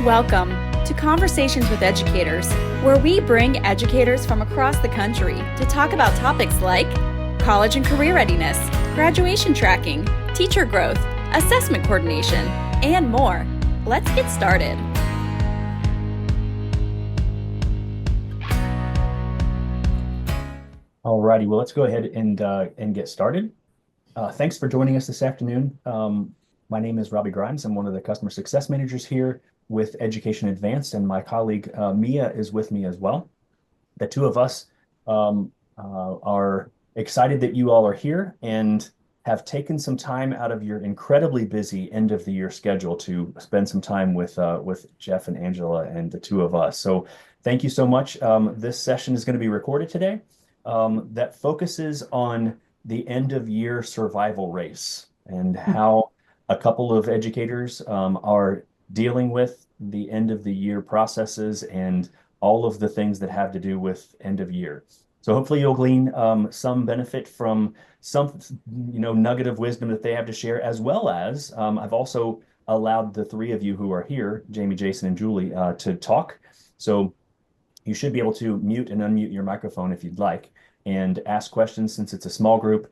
Welcome to Conversations with Educators, where we bring educators from across the country to talk about topics like college and career readiness, graduation tracking, teacher growth, assessment coordination, and more. Let's get started. Alrighty, well, let's go ahead and get started. Thanks for joining us this afternoon. My name is Robbie Grimes. I'm one of the customer success managers here with Education Advanced, and my colleague Mia is with me as well. The two of us are excited that you all are here and have taken some time out of your incredibly busy end of the year schedule to spend some time with Jeff and Angela and the two of us. So thank you so much. This session is going to be recorded today. That focuses on the end of year survival race and how a couple of educators are dealing with the end of the year processes and all of the things that have to do with end of year. So hopefully you'll glean some benefit from some nugget of wisdom that they have to share, as well as I've also allowed the three of you who are here, Jamie, Jason, and Julie, to talk. So you should be able to mute and unmute your microphone if you'd like and ask questions. Since it's a small group,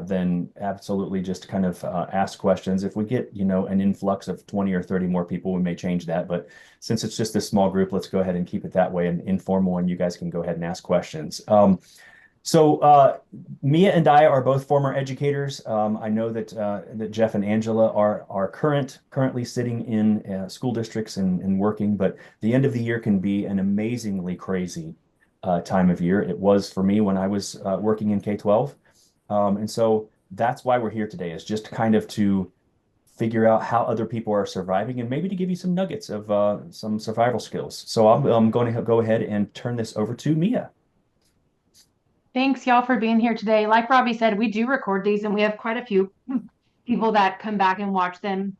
then absolutely just kind of ask questions. If we get, an influx of 20 or 30 more people, we may change that. But since it's just a small group, let's go ahead and keep it that way and informal, and you guys can go ahead and ask questions. So Mia and I are both former educators. I know that Jeff and Angela are currently sitting in school districts and working, but the end of the year can be an amazingly crazy time of year. It was for me when I was working in K-12. And so that's why we're here today, is just kind of to figure out how other people are surviving and maybe to give you some nuggets of some survival skills. So I'm going to go ahead and turn this over to Mia. Thanks, y'all, for being here today. Like Robbie said, we do record these, and we have quite a few people that come back and watch them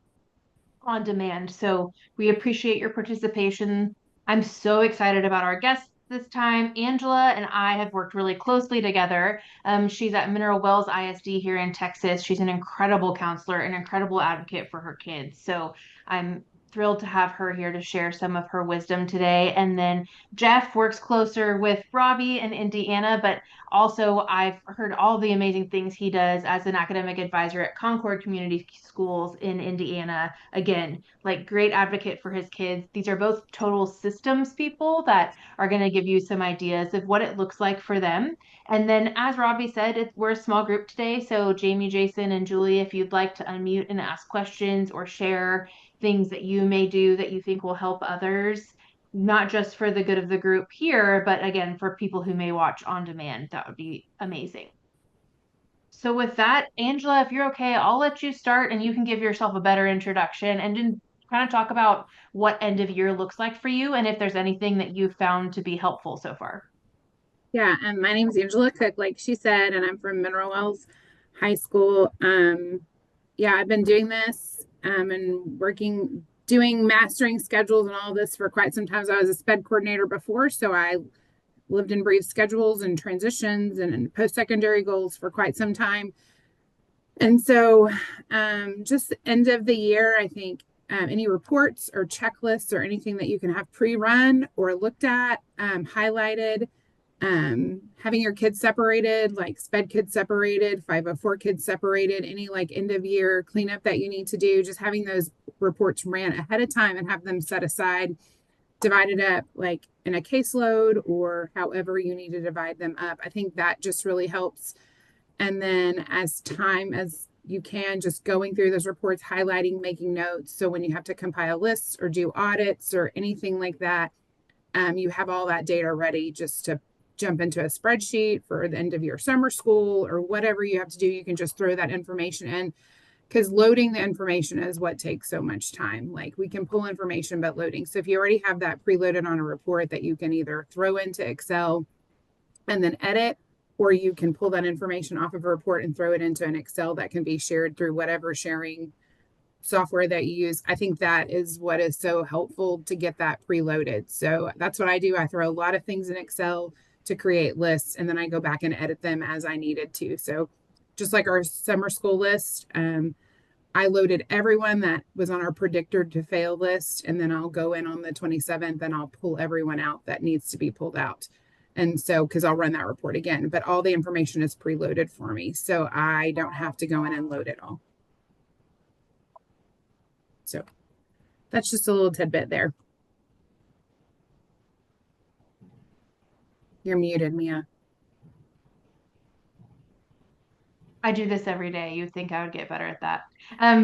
on demand. So we appreciate your participation. I'm so excited about our guests this time. Angela and I have worked really closely together. She's at Mineral Wells ISD here in Texas. She's an incredible counselor, an incredible advocate for her kids. So I'm thrilled to have her here to share some of her wisdom today. And then Jeff works closer with Robbie in Indiana, but also I've heard all the amazing things he does as an academic advisor at Concord Community Schools in Indiana. Again, like great advocate for his kids. These are both total systems people that are going to give you some ideas of what it looks like for them. And then, as Robbie said, we're a small group today. So Jamie, Jason, and Julie, if you'd like to unmute and ask questions or share things that you may do that you think will help others, not just for the good of the group here, but again, for people who may watch on demand, that would be amazing. So with that, Angela, if you're okay, I'll let you start and you can give yourself a better introduction and then kind of talk about what end of year looks like for you and if there's anything that you've found to be helpful so far. Yeah, my name is Angela Cook, like she said, and I'm from Mineral Wells High School. I've been doing this and doing mastering schedules and all this for quite some time. I was a SPED coordinator before, so I lived and breathed schedules and transitions and post-secondary goals for quite some time. And so just end of the year, I think any reports or checklists or anything that you can have pre-run or looked at, highlighted, having your kids separated, like SPED kids separated, 504 kids separated, any like end of year cleanup that you need to do, just having those reports ran ahead of time and have them set aside, divided up like in a caseload or however you need to divide them up. I think that just really helps. And then as you can, just going through those reports, highlighting, making notes. So when you have to compile lists or do audits or anything like that, you have all that data ready just to jump into a spreadsheet for the end of your summer school or whatever you have to do. You can just throw that information in, because loading the information is what takes so much time. Like we can pull information, but loading. So if you already have that preloaded on a report that you can either throw into Excel and then edit, or you can pull that information off of a report and throw it into an Excel that can be shared through whatever sharing software that you use. I think that is what is so helpful to get that preloaded. So that's what I do. I throw a lot of things in Excel to create lists, and then I go back and edit them as I needed to. So just like our summer school list, I loaded everyone that was on our predictor to fail list, and then I'll go in on the 27th and I'll pull everyone out that needs to be pulled out. And so, because I'll run that report again, but all the information is preloaded for me, so I don't have to go in and load it all. So that's just a little tidbit there. You're muted, Mia. I do this every day. You'd think I would get better at that.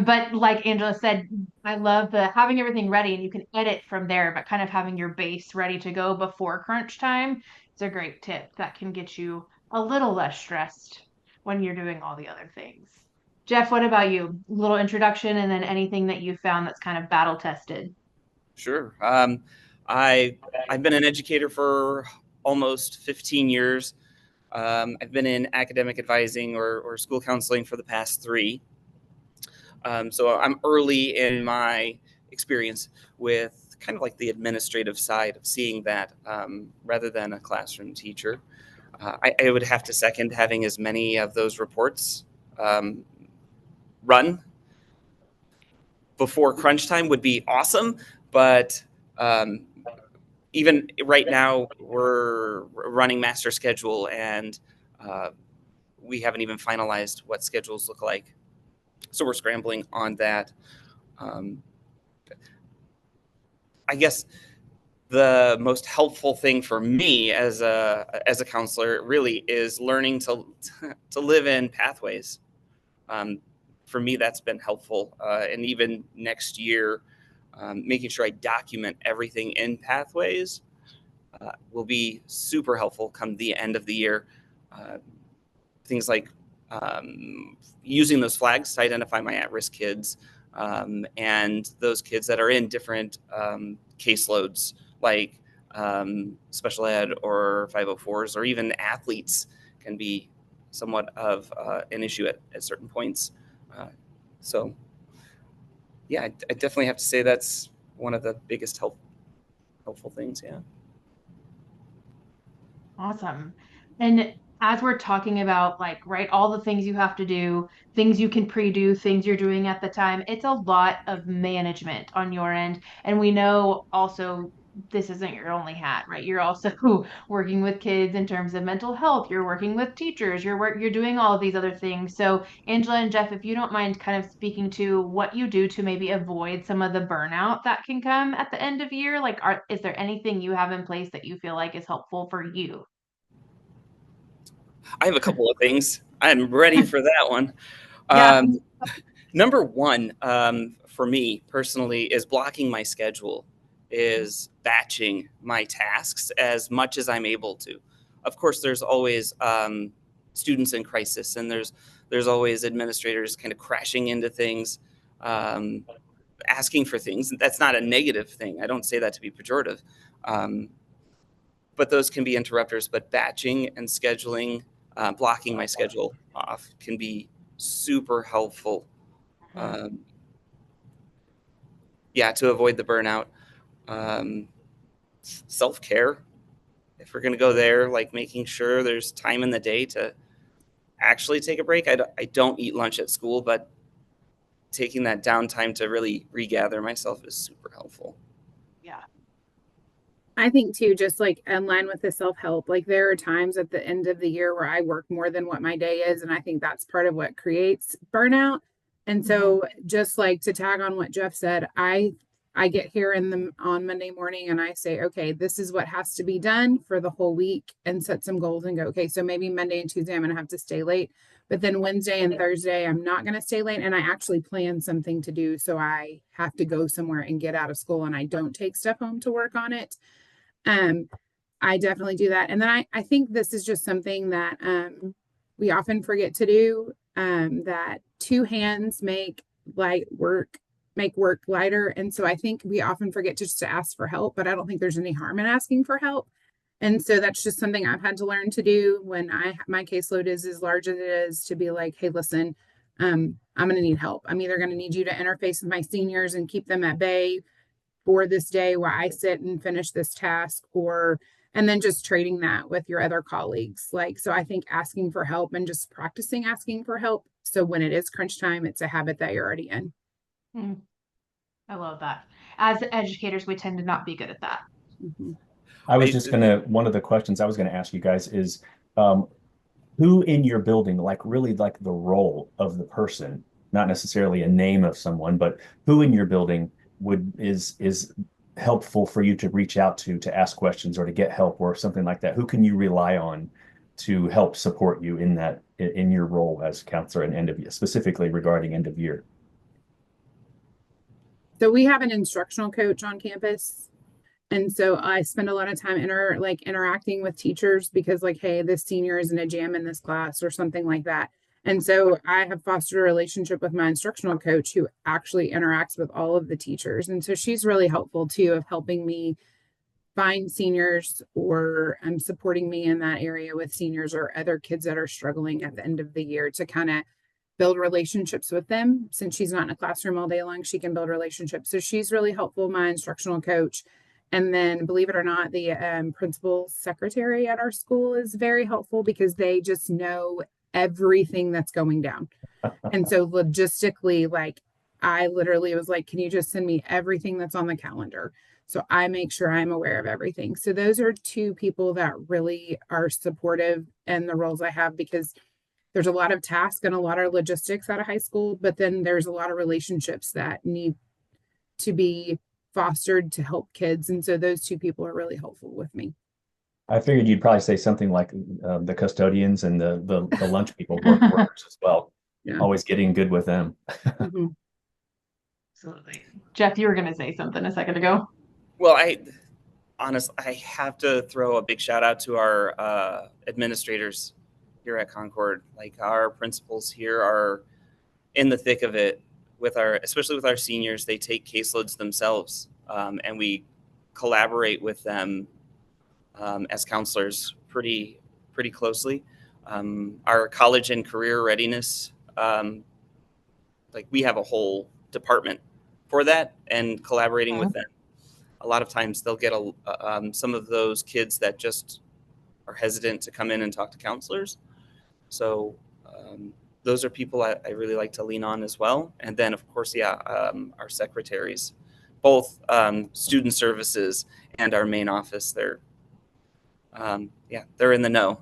But like Angela said, I love the having everything ready and you can edit from there, but kind of having your base ready to go before crunch time is a great tip that can get you a little less stressed when you're doing all the other things. Jeff, what about you? A little introduction and then anything that you found that's kind of battle tested. Sure. I've been an educator for almost 15 years. I've been in academic advising or school counseling for the past 3. So I'm early in my experience with kind of like the administrative side of seeing that rather than a classroom teacher. I would have to second having as many of those reports run before crunch time would be awesome. But even right now, we're running master schedule, and we haven't even finalized what schedules look like. So we're scrambling on that. I guess the most helpful thing for me as a counselor really is learning to live in pathways. For me, that's been helpful, and even next year. Making sure I document everything in pathways will be super helpful come the end of the year. Things like using those flags to identify my at-risk kids and those kids that are in different caseloads like special ed or 504s, or even athletes can be somewhat of an issue at certain points. So yeah, I definitely have to say that's one of the biggest helpful things. Yeah. Awesome. And as we're talking about like, right, all the things you have to do, things you can pre-do, things you're doing at the time, it's a lot of management on your end. And we know also this isn't your only hat, right? You're also working with kids in terms of mental health. You're working with teachers. You're doing all of these other things. So Angela and Jeff, if you don't mind kind of speaking to what you do to maybe avoid some of the burnout that can come at the end of year, like is there anything you have in place that you feel like is helpful for you? I have a couple of things. I'm ready for that one. Yeah. Number one, for me personally, is blocking my schedule, is batching my tasks as much as I'm able to. Of course, there's always students in crisis, and there's always administrators kind of crashing into things, asking for things. That's not a negative thing. I don't say that to be pejorative. But those can be interrupters. But batching and scheduling, blocking my schedule off can be super helpful. To avoid the burnout. Self-care, if we're going to go there, like making sure there's time in the day to actually take a break. I don't eat lunch at school, but taking that downtime to really regather myself is super helpful. Yeah. I think too, just like in line with the self-help, like there are times at the end of the year where I work more than what my day is. And I think that's part of what creates burnout. And so just like to tag on what Jeff said, I get here on Monday morning and I say, okay, this is what has to be done for the whole week, and set some goals and go, okay, so maybe Monday and Tuesday I'm going to have to stay late, but then Wednesday and Thursday I'm not going to stay late. And I actually plan something to do. So I have to go somewhere and get out of school, and I don't take stuff home to work on it. I definitely do that. And then I think this is just something that we often forget to do, that 2 hands make work lighter. And so I think we often forget just to ask for help, but I don't think there's any harm in asking for help. And so that's just something I've had to learn to do when my caseload is as large as it is, to be like, hey, listen, I'm going to need help. I'm either going to need you to interface with my seniors and keep them at bay for this day while I sit and finish this task, and then just trading that with your other colleagues. So I think asking for help and just practicing asking for help So when it is crunch time, it's a habit that you're already in. I love that. As educators, we tend to not be good at that. Mm-hmm. I was just one of the questions I was gonna ask you guys is, who in your building, like really like the role of the person, not necessarily a name of someone, but who in your building is helpful for you to reach out to ask questions or to get help or something like that? Who can you rely on to help support you in your role as counselor and end of year, specifically regarding end of year? So we have an instructional coach on campus. And so I spend a lot of time interacting with teachers because like, hey, this senior is in a jam in this class or something like that. And so I have fostered a relationship with my instructional coach who actually interacts with all of the teachers. And so she's really helpful too of helping me find seniors or supporting me in that area with seniors or other kids that are struggling at the end of the year to kind of build relationships with them. Since she's not in a classroom all day long, she can build relationships. So she's really helpful, my instructional coach. And then, believe it or not, the principal secretary at our school is very helpful because they just know everything that's going down. And so logistically, like I literally was like, can you just send me everything that's on the calendar? So I make sure I'm aware of everything. So those are two people that really are supportive in the roles I have because there's a lot of tasks and a lot of logistics out of high school, but then there's a lot of relationships that need to be fostered to help kids. And so those two people are really helpful with me. I figured you'd probably say something like the custodians and the lunch people, workers as well. Yeah. Always getting good with them. Mm-hmm. Absolutely. Jeff, you were going to say something a second ago. Well, I have to throw a big shout out to our administrators here at Concord. Like our principals here are in the thick of it especially with our seniors. They take caseloads themselves, and we collaborate with them as counselors pretty closely. Our college and career readiness, like we have a whole department for that, and collaborating with them. A lot of times they'll get some of those kids that just are hesitant to come in and talk to counselors. So those are people I really like to lean on as well. And then, of course, our secretaries, both student services and our main office, they're in the know.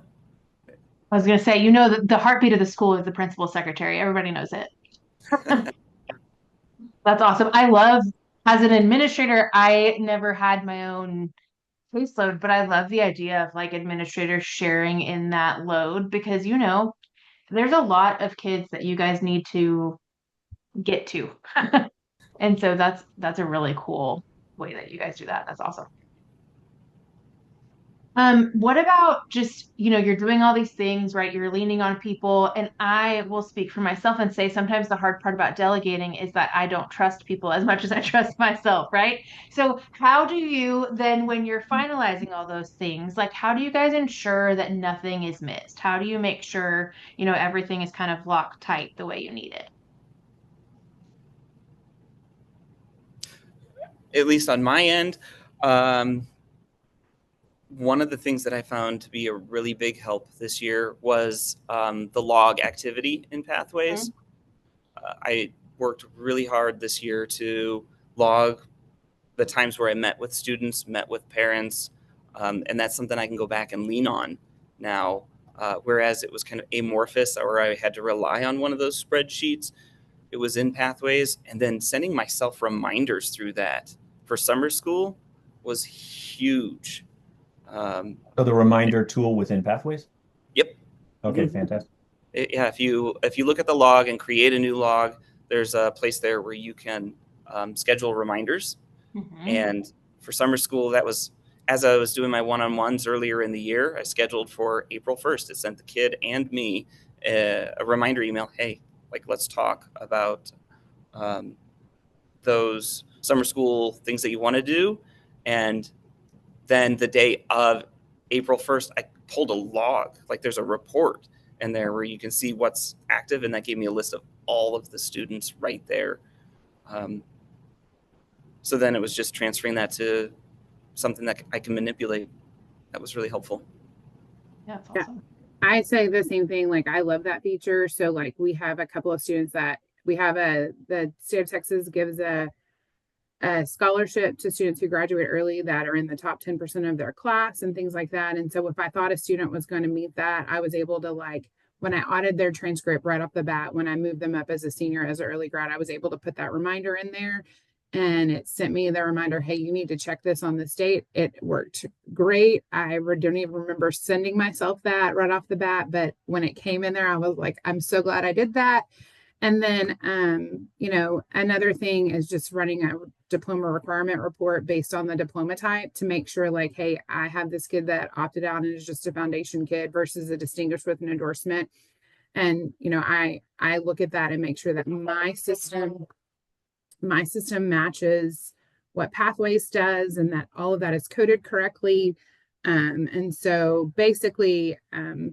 I was going to say, the heartbeat of the school is the principal secretary. Everybody knows it. That's awesome. As an administrator, I never had my own caseload, but I love the idea of like administrators sharing in that load because, there's a lot of kids that you guys need to get to. And so that's a really cool way that you guys do that. That's awesome. What about just, you're doing all these things, right? You're leaning on people, and I will speak for myself and say sometimes the hard part about delegating is that I don't trust people as much as I trust myself, right? So how do you then, when you're finalizing all those things, like how do you guys ensure that nothing is missed? How do you make sure, everything is kind of locked tight the way you need it? At least on my end, one of the things that I found to be a really big help this year was the log activity in Pathways. I worked really hard this year to log the times where I met with students, met with parents, and that's something I can go back and lean on now. Whereas it was kind of amorphous, or I had to rely on one of those spreadsheets, it was in Pathways, and then sending myself reminders through that for summer school was huge. So the reminder tool within Pathways? Yep. Okay, Mm-hmm. fantastic. If you look at the log and create a new log, there's a place there where you can schedule reminders. Mm-hmm. And for summer school, that was, as I was doing my one-on-ones earlier in the year, I scheduled for April 1st. It sent the kid and me a reminder email. Hey, like, let's talk about those summer school things that you want to do. And then the day of April 1st, I pulled a log. Like there's a report in there where you can see what's active. And that gave me a list of all of the students right there. So then it was just transferring that to something that I can manipulate. That was really helpful. Yeah, that's awesome. I say the same thing. Like, I love that feature. So, like, we have a couple of students that the state of Texas gives a scholarship to students who graduate early that are in the top 10% of their class and things like that. And so, if I thought a student was going to meet that, I was able to, like, when I audited their transcript right off the bat, when I moved them up as a senior, as an early grad, I was able to put that reminder in there. And it sent me the reminder, hey, you need to check this on this date. It worked great. I don't even remember sending myself that right off the bat, but when it came in there, I was like, I'm so glad I did that. And then, another thing is just running a diploma requirement report based on the diploma type to make sure, like, hey, I have this kid that opted out and is just a foundation kid versus a distinguished with an endorsement. And, I look at that and make sure that my system matches what Pathways does and that all of that is coded correctly. And so basically,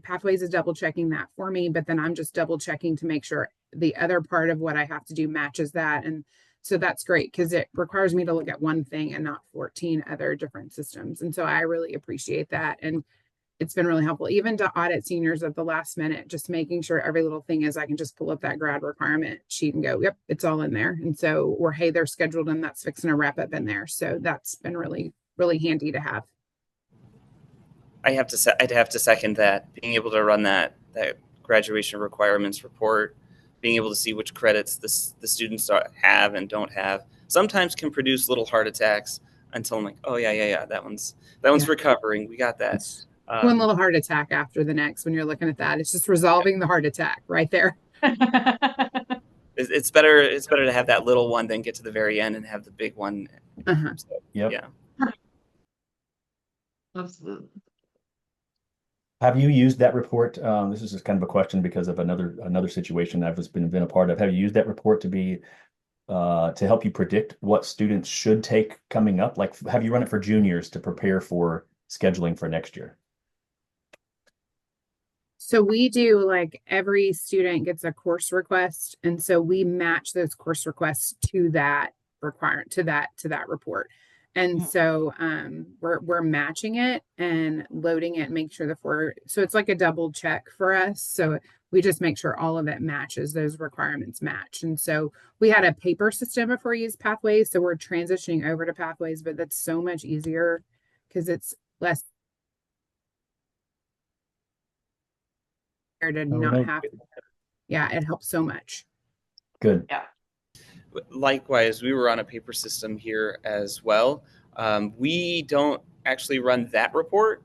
Pathways is double checking that for me, but then I'm just double checking to make sure the other part of what I have to do matches that. And so that's great because it requires me to look at one thing and not 14 other different systems. And so I really appreciate that. And it's been really helpful, even to audit seniors at the last minute, just making sure every little thing is I can just pull up that grad requirement sheet and go, yep, it's all in there. And so, or hey, they're scheduled and that's fixing to wrap up in there. So that's been really, really handy to have. I'd have to second that. Being able to run that graduation requirements report, being able to see which credits the students have and don't have, sometimes can produce little heart attacks until I'm like, oh yeah, that one's recovering. We got that. One little heart attack after the next when you're looking at that. It's just resolving the heart attack right there. It's better to have that little one than get to the very end and have the big one. Uh-huh. So, Yep. Yeah. Absolutely. Have you used that report? This is just kind of a question because of another situation I've just been a part of. Have you used that report to help you predict what students should take coming up? Like, have you run it for juniors to prepare for scheduling for next year? So we do, like, every student gets a course request. And so we match those course requests to that requirement, to that report. And so we're matching it and loading it, make sure so it's like a double check for us. So we just make sure all of it matches, those requirements match. And so we had a paper system before we used Pathways. So we're transitioning over to Pathways, but that's so much easier because it's less to not have. Yeah, it helps so much. Good. Yeah. Likewise, we were on a paper system here as well. We don't actually run that report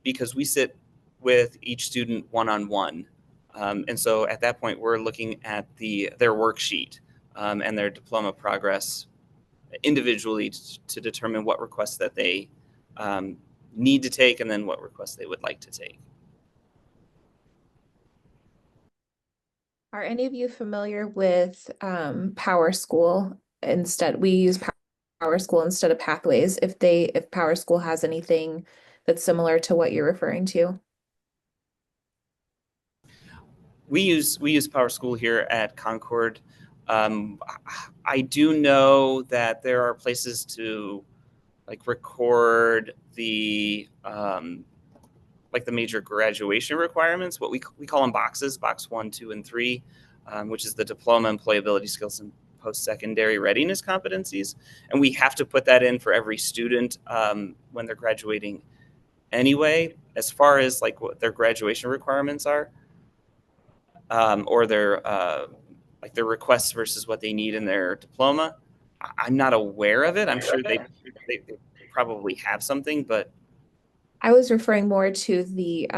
because we sit with each student one-on-one. And so at that point, we're looking at their worksheet and their diploma progress individually to determine what requests that they need to take and then what requests they would like to take. Are any of you familiar with Power School? We use Power School instead of Pathways. If Power School has anything that's similar to what you're referring to. We use Power School here at Concord. I do know that there are places to record the the major graduation requirements, what we call them boxes, box 1, 2, and 3, which is the diploma, employability skills, and post-secondary readiness competencies. And we have to put that in for every student when they're graduating anyway. As far as what their graduation requirements are, or their requests versus what they need in their diploma, I'm not aware of it. I'm sure they probably have something, but I was referring more to the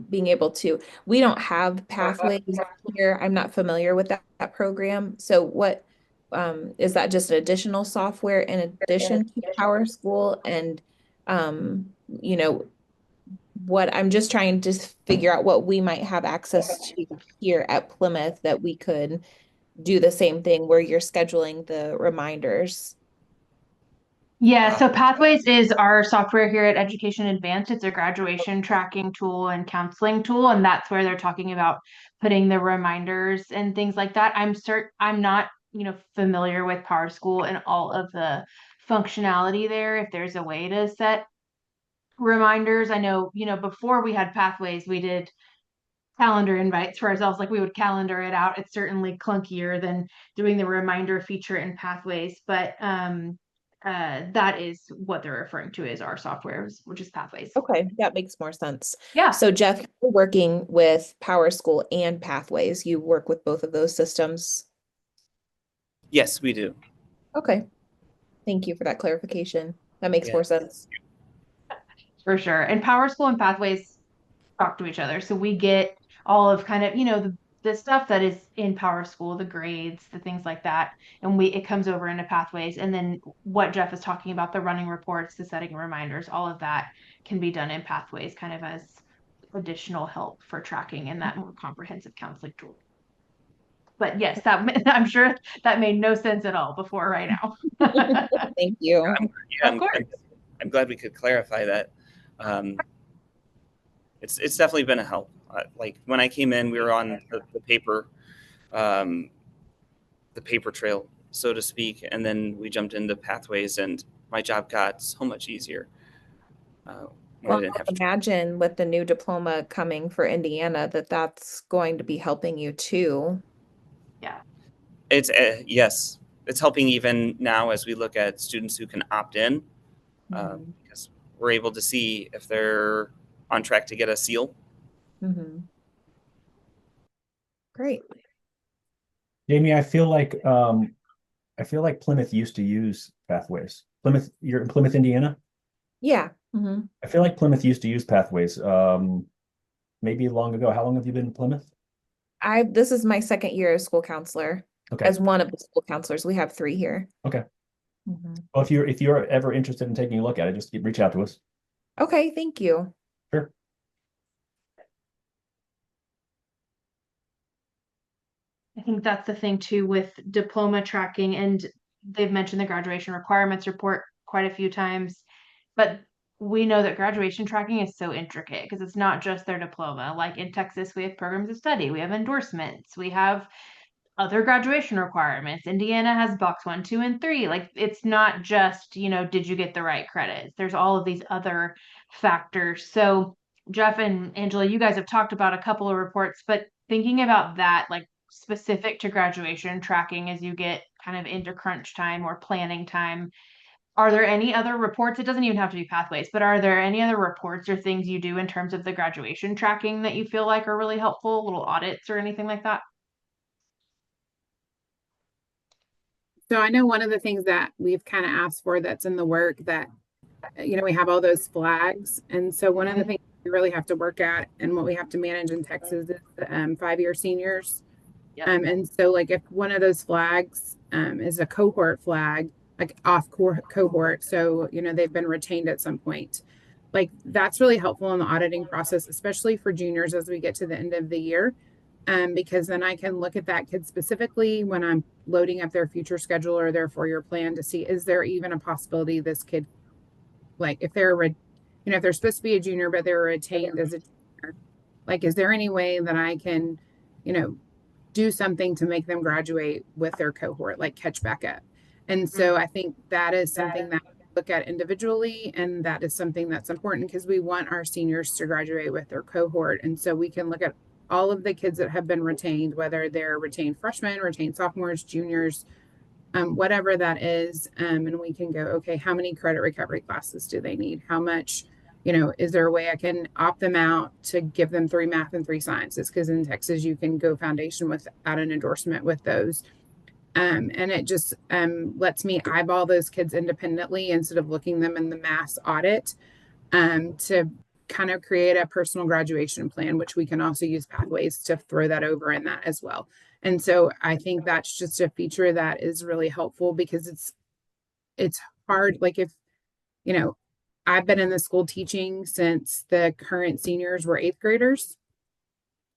being able to, we don't have Pathways here. I'm not familiar with that program. So what is that, just an additional software in addition to Power School? And what I'm just trying to figure out what we might have access to here at Plymouth that we could do the same thing where you're scheduling the reminders. Yeah, so Pathways is our software here at Education Advanced. It's a graduation tracking tool and counseling tool, and that's where they're talking about putting the reminders and things like that. I'm not, familiar with Power School and all of the functionality there. If there's a way to set reminders, I know, before we had Pathways, we did calendar invites for ourselves, like we would calendar it out. It's certainly clunkier than doing the reminder feature in Pathways, but that is what they're referring to as our software, which is Pathways. Okay, that makes more sense. Yeah. So Jeff, you're working with PowerSchool and Pathways. You work with both of those systems. Yes, we do. Okay. Thank you for that clarification. That makes more sense. For sure. And PowerSchool and Pathways talk to each other. So we get all of kind of, the stuff that is in PowerSchool, the grades, the things like that. And it comes over into Pathways. And then what Jeff is talking about, the running reports, the setting reminders, all of that can be done in Pathways kind of as additional help for tracking and that more comprehensive counseling tool. But yes, I'm sure that made no sense at all before right now. Thank you. Of course. I'm glad we could clarify that. It's definitely been a help. Like when I came in, we were on the paper trail, so to speak, and then we jumped into Pathways, and my job got so much easier. Well, imagine with the new diploma coming for Indiana that's going to be helping you too. Yeah. It's yes, it's helping even now as we look at students who can opt in, because we're able to see if they're on track to get a seal. Great. Jamie, I feel like Plymouth used to use Pathways. Plymouth, you're in Plymouth, Indiana? Yeah. I feel like Plymouth used to use Pathways. Maybe long ago. How long have you been in Plymouth? This is my second year as school counselor. Okay. As one of the school counselors. We have 3 here. Okay. Well, if you're ever interested in taking a look at it, just reach out to us. Okay, thank you. Sure. I think that's the thing too with diploma tracking, and they've mentioned the graduation requirements report quite a few times, but we know that graduation tracking is so intricate because it's not just their diploma. Like in Texas, we have programs of study, we have endorsements, we have other graduation requirements. Indiana has box 1, 2, and 3. Like it's not just, did you get the right credits? There's all of these other factors. So Jeff and Angela, you guys have talked about a couple of reports, but thinking about that, like specific to graduation tracking as you get kind of into crunch time or planning time, are there any other reports? It doesn't even have to be Pathways, but are there any other reports or things you do in terms of the graduation tracking that you feel like are really helpful, little audits or anything like that? So I know one of the things that we've kind of asked for that's in the work that, we have all those flags. And so one of the things we really have to work at and what we have to manage in Texas is the 5-year seniors. Yep. And so like if one of those flags is a cohort flag, like off cohort, so, they've been retained at some point, like that's really helpful in the auditing process, especially for juniors as we get to the end of the year. Because then I can look at that kid specifically when I'm loading up their future schedule or their 4-year plan to see, is there even a possibility this kid, like if they're, if they're supposed to be a junior, but they're retained as a junior, like, is there any way that I can, do something to make them graduate with their cohort, like catch back up? And so I think that is something that we look at individually. And that is something that's important because we want our seniors to graduate with their cohort. And so we can look at all of the kids that have been retained, whether they're retained freshmen, retained sophomores, juniors, whatever that is. And we can go, okay, how many credit recovery classes do they need? How much, is there a way I can opt them out to give them 3 math and 3 sciences? Because in Texas, you can go foundation without an endorsement with those. And it just lets me eyeball those kids independently instead of looking them in the mass audit to kind of create a personal graduation plan, which we can also use Pathways to throw that over in that as well. And so I think that's just a feature that is really helpful because it's hard. Like if, I've been in the school teaching since the current seniors were 8th graders.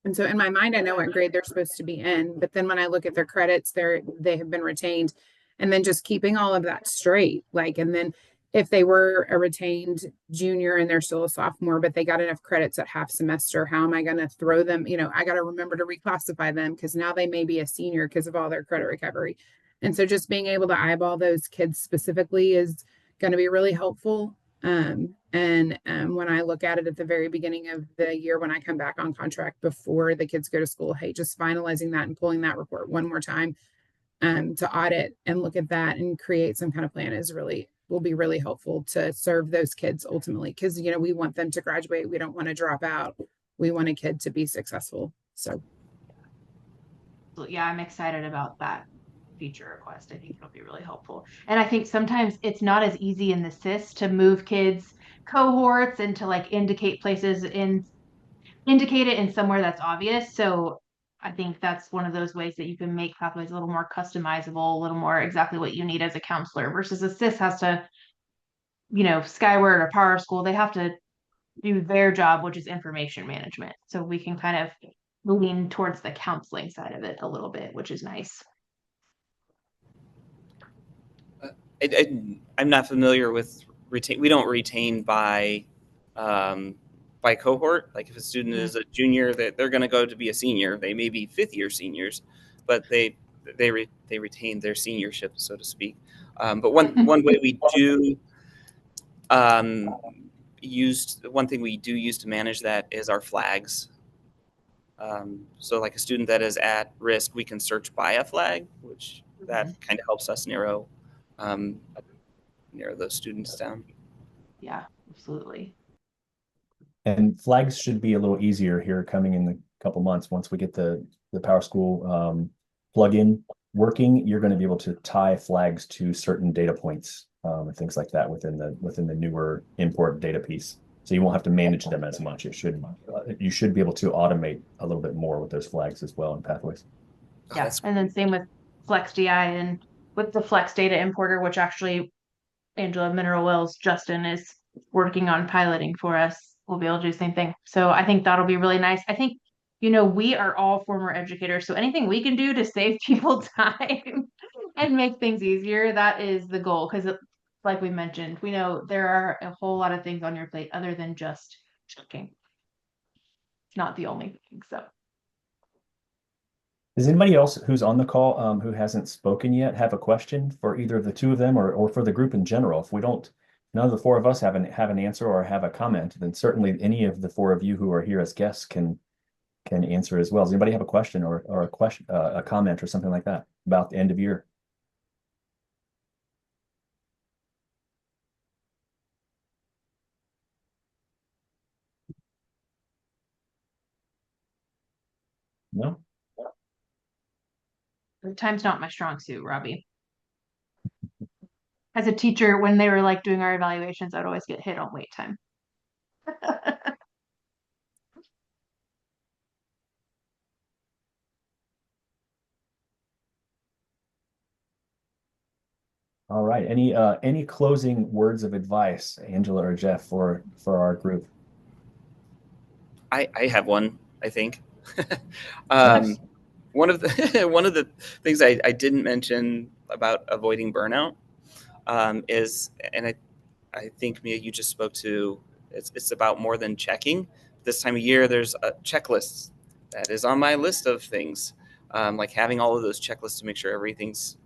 And so in my mind, I know what grade they're supposed to be in, but then when I look at their credits, they have been retained, and then just keeping all of that straight, and then if they were a retained junior and they're still a sophomore, but they got enough credits at half semester, how am I going to throw them? I got to remember to reclassify them because now they may be a senior because of all their credit recovery. And so just being able to eyeball those kids specifically is going to be really helpful. And when I look at it at the very beginning of the year, when I come back on contract before the kids go to school, hey, just finalizing that and pulling that report one more time to audit and look at that and create some kind of plan will be really helpful to serve those kids ultimately. Because, you know, we want them to graduate. We don't want to drop out. We want a kid to be successful. So yeah, I'm excited about that feature request. I think it'll be really helpful. And I think sometimes it's not as easy in the SIS to move kids cohorts and to like indicate it in somewhere that's obvious. So I think that's one of those ways that you can make pathways a little more customizable, a little more exactly what you need as a counselor versus a SIS has to, you know, Skyward or Power School, they have to do their job, which is information management. So we can kind of lean towards the counseling side of it a little bit, which is nice. I'm not familiar with retain. We don't retain by cohort. Like if a student is a junior, they're going to go to be a senior. They may be fifth year seniors, but they retain their seniorship, so to speak. But one way we do one thing we do use to manage that is our flags. So like a student that is at risk, we can search by a flag, which that kind of helps us narrow those students down. Yeah, absolutely. And flags should be a little easier here coming in the couple months. Once we get the Power School plugin working, you're going to be able to tie flags to certain data points and things like that within the newer import data piece. So you won't have to manage them as much. You should be able to automate a little bit more with those flags as well in Pathways. Yeah, and then same with FlexDI and with the Flex Data Importer, which actually Angela Mineral Wells Justin is working on piloting for us. We'll be able to do the same thing. So I think that'll be really nice. I think, you know, we are all former educators, so anything we can do to save people time and make things easier, that is the goal. Because like we mentioned, we know there are a whole lot of things on your plate other than just checking. It's not the only thing. So Does anybody else who's on the call who hasn't spoken yet have a question for either of the two of them or for the group in general? If we don't, none of the four of us have an answer or have a comment, then certainly any of the four of you who are here as guests can answer as well. Does anybody have a question or a question, a comment or something like that about the end of year? No? time's not my strong suit, Robbie. As a teacher, when they were like doing our evaluations, I'd always get hit on wait time. All right. Any closing words of advice, Angela or Jeff, for our group? I have one, I think. Yes. One of the things I didn't mention about avoiding burnout is, and I think Mia, you just spoke to, it's about more than checking. This time of year, there's a checklist that is on my list of things, like having all of those checklists to make sure everything's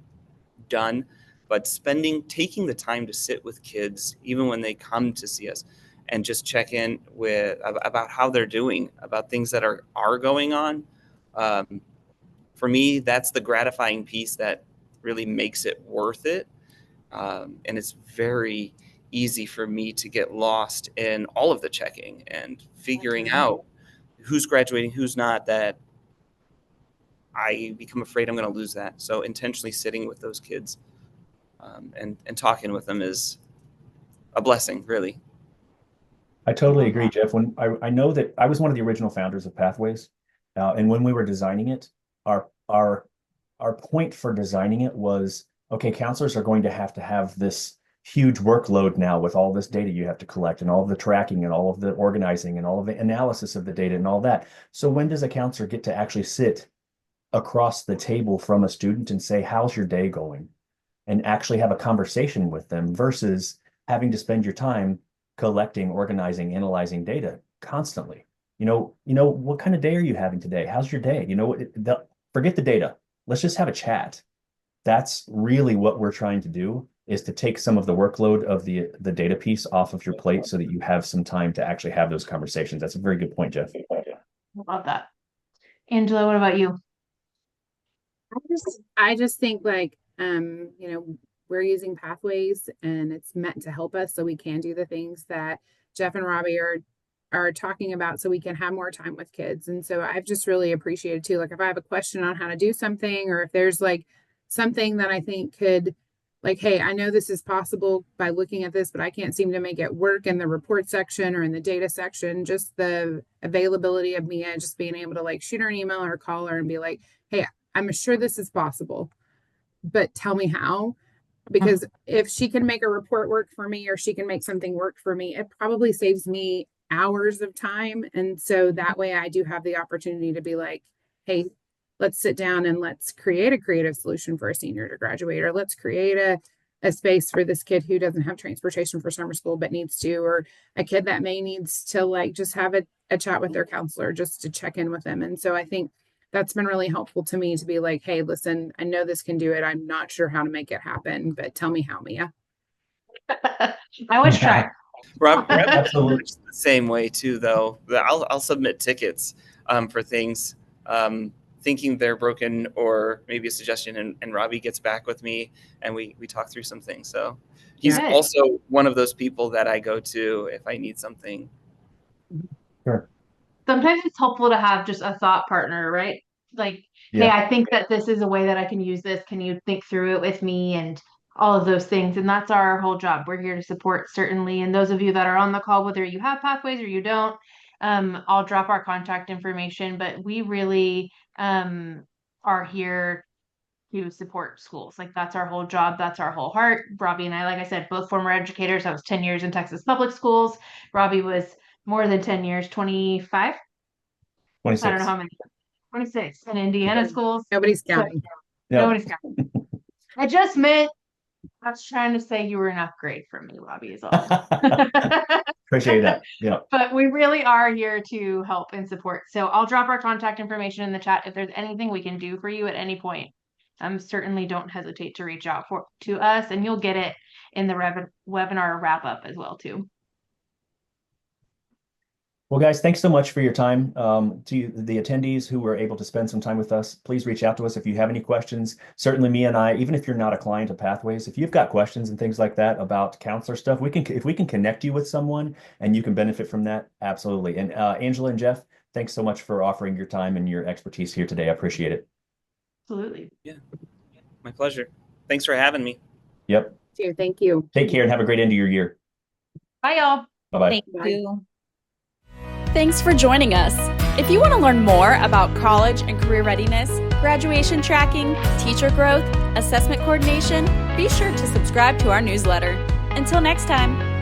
done. But taking the time to sit with kids, even when they come to see us, and just check in about how they're doing, about things that are going on. For me, that's the gratifying piece that really makes it worth it. And it's very easy for me to get lost in all of the checking and figuring out who's graduating, who's not, that I become afraid I'm going to lose that. So intentionally sitting with those kids and talking with them is a blessing, really. I totally agree, Jeff. When I know that I was one of the original founders of Pathways, and when we were designing it, our point for designing it was, okay, counselors are going to have this huge workload now with all this data you have to collect and all of the tracking and all of the organizing and all of the analysis of the data and all that. So when does a counselor get to actually sit across the table from a student and say, how's your day going? And actually have a conversation with them versus having to spend your time collecting, organizing, analyzing data constantly. You know, what kind of day are you having today? How's your day? You know, forget the data. Let's just have a chat. That's really what we're trying to do. is to take some of the workload of the data piece off of your plate so that you have some time to actually have those conversations. That's a very good point, Jeff. Love that. Angela, what about you? I just think like, we're using Pathways and it's meant to help us so we can do the things that Jeff and Robbie are talking about so we can have more time with kids. And so I've just really appreciated too, like if I have a question on how to do something, or if there's like something that I think could like, hey, I know this is possible by looking at this, but I can't seem to make it work in the report section or in the data section, just the availability of Mia, just being able to like shoot her an email or call her and be like, hey, I'm sure this is possible, but tell me how. Because if she can make a report work for me or she can make something work for me, it probably saves me hours of time. And so that way I do have the opportunity to be like, hey, let's sit down and let's create a creative solution for a senior to graduate, or let's create a space for this kid who doesn't have transportation for summer school but needs to, or a kid that may needs to like just have a chat with their counselor just to check in with them. And so I think that's been really helpful to me to be like, hey, listen, I know this can do it. I'm not sure how to make it happen, but tell me how, Mia. I would try. Rob, Absolutely. the same way too, though. I'll submit tickets for things, thinking they're broken, or maybe a suggestion, and Robbie gets back with me and we talk through some things. So he's Good. also one of those people that I go to if I need something. Sure. Sometimes it's helpful to have just a thought partner, right? Like, hey, Yeah. I think that this is a way that I can use this. Can you think through it with me? And all of those things. And that's our whole job. We're here to support, certainly. And those of you that are on the call, whether you have Pathways or you don't, I'll drop our contact information, but we really are here to support schools. Like that's our whole job. That's our whole heart. Robbie and I, like I said, both former educators. I was 10 years in Texas public schools. Robbie was more than 10 years, 25. 26. I don't know how many. 26 in Indiana schools. Nobody's So counting. Yep. nobody's counting. I just meant I was trying to say you were an upgrade from me, Robbie, is all. Appreciate that. Yeah. But we really are here to help and support. So I'll drop our contact information in the chat. If there's anything we can do for you at any point, certainly don't hesitate to reach out to us, and you'll get it in the webinar wrap up as well too. Well, guys, thanks so much for your time. To the attendees who were able to spend some time with us, please reach out to us if you have any questions. Certainly me and I, even if you're not a client of Pathways, if you've got questions and things like that about counselor stuff, if we can connect you with someone and you can benefit from that, absolutely. And Angela and Jeff, thanks so much for offering your time and your expertise here today. I appreciate it. Absolutely. Yeah, my pleasure. Thanks for having me. Yep. Thank you. Take care and have a great end of your year. Bye, y'all. Bye-bye. Thank Bye. you. Thanks for joining us. If you want to learn more about college and career readiness, graduation tracking, teacher growth, assessment coordination, be sure to subscribe to our newsletter. Until next time.